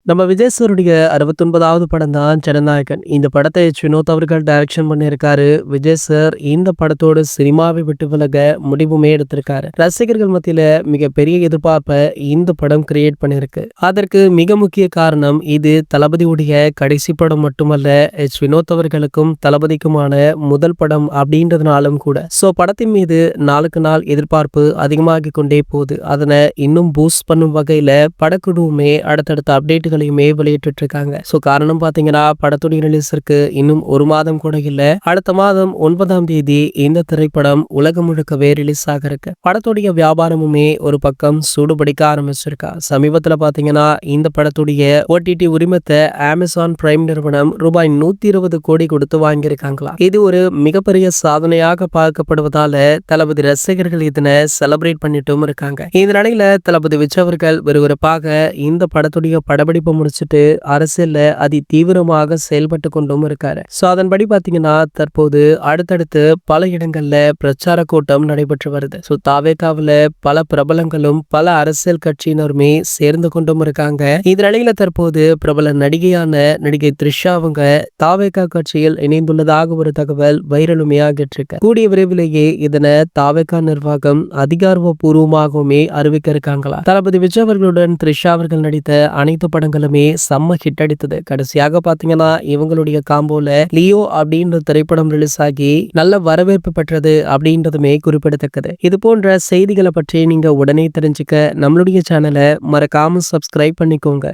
நம்ம விஜய் சாருடைய 69வது படம் தான் ஜனநாயகன். இந்த படத்தை வினோத் அவர்கள் டைரக்ஷன் பண்ணியிருக்காரு. விஜய் சார் இந்த படத்தோட சினிமாவை விட்டு விலக முடிவுமே எடுத்திருக்காரு. ரசிகர்கள் மத்தியில மிகப்பெரிய எதிர்பார்ப்பை இந்த படம் கிரியேட் பண்ணியிருக்கு. அதற்கு மிக முக்கிய காரணம் இது தளபதியுடைய கடைசி படம் மட்டுமல்ல, வினோத் அவர்களுக்கும் தளபதிக்குமான முதல் படம் அப்படின்றதுனாலும் கூட. படத்தின் மீது நாளுக்கு நாள் எதிர்பார்ப்பு அதிகமாகிக் கொண்டே போகுது. அதனை இன்னும் பூஸ்ட் பண்ணும் வகையில படக்குழுவுமே அடுத்தடுத்த அப்டேட்டுகள் வெளியிட்டு இருக்காங்க. காரணம் பாத்தீங்கன்னா, படத்துடைய ரிலீஸிற்கு இன்னும் ஒரு மாதம் கூட இல்ல. அடுத்த மாதம் 9ஆம் தேதி இந்த திரைப்படம் உலகம் முழுக்கவே ரிலீஸ் ஆக இருக்கு. படத்துடைய வியாபாரமுமே ஒரு பக்கம் சூடுபிடிக்க ஆரம்பிச்சிருக்கா. சமீபத்துல பாத்தீங்கன்னா, இந்த படத்துடைய OTT உரிமத்தை அமேசான் பிரைம் நிறுவனம் ரூபாய் 120 கோடி கொடுத்து வாங்கியிருக்காங்களா. இது ஒரு மிகப்பெரிய சாதனையாக பார்க்கப்படுவதால தளபதி ரசிகர்கள் இதனை செலிப்ரேட் பண்ணிட்டும் இருக்காங்க. இந்த நிலையில தளபதி விஜய் அவர்கள் விறுவிறுப்பாக இந்த படத்துடைய படப்பிடிப்பு முடிச்சுட்டு அரசியல்ல அதி தீவிரமாக செயல்பட்டு கொண்டும் இருக்காரு. அதன்படி பாத்தீங்கன்னா, தற்போது அடுத்தடுத்து பல இடங்கள்ல பிரச்சார கூட்டம் நடைபெற்று வருது. தாவேகாவுல பல பிரபலங்களும் பல அரசியல் கட்சியினருமே சேர்ந்து கொண்டும் இருக்காங்க. இந்த நிலையில தற்போது பிரபல நடிகையான நடிகை த்ரிஷா அவங்க தாவேகா கட்சியில் இணைந்துள்ளதாக ஒரு தகவல் வைரலுமே ஆகிட்டு இருக்கு. கூடிய விரைவிலேயே இதனை தாவேகா நிர்வாகம் அதிகாரப்பூர்வமாகவுமே அறிவிக்க இருக்காங்களா. தளபதி விஜய் அவர்களுடன் த்ரிஷா அவர்கள் நடித்த அனைத்து படங்களுமே செம்ம ஹிட் அடித்தது. கடைசியாக பாத்தீங்கன்னா, இவங்களுடைய காம்போல லியோ அப்படின்ற திரைப்படம் ரிலீஸ் ஆகி நல்ல வரவேற்பு பெற்றது அப்படின்றதுமே குறிப்பிடத்தக்கது. இது போன்ற செய்திகளை பற்றி நீங்க உடனே தெரிஞ்சுக்க நம்மளுடைய சேனலை மறக்காம சப்ஸ்கிரைப் பண்ணிக்கோங்க.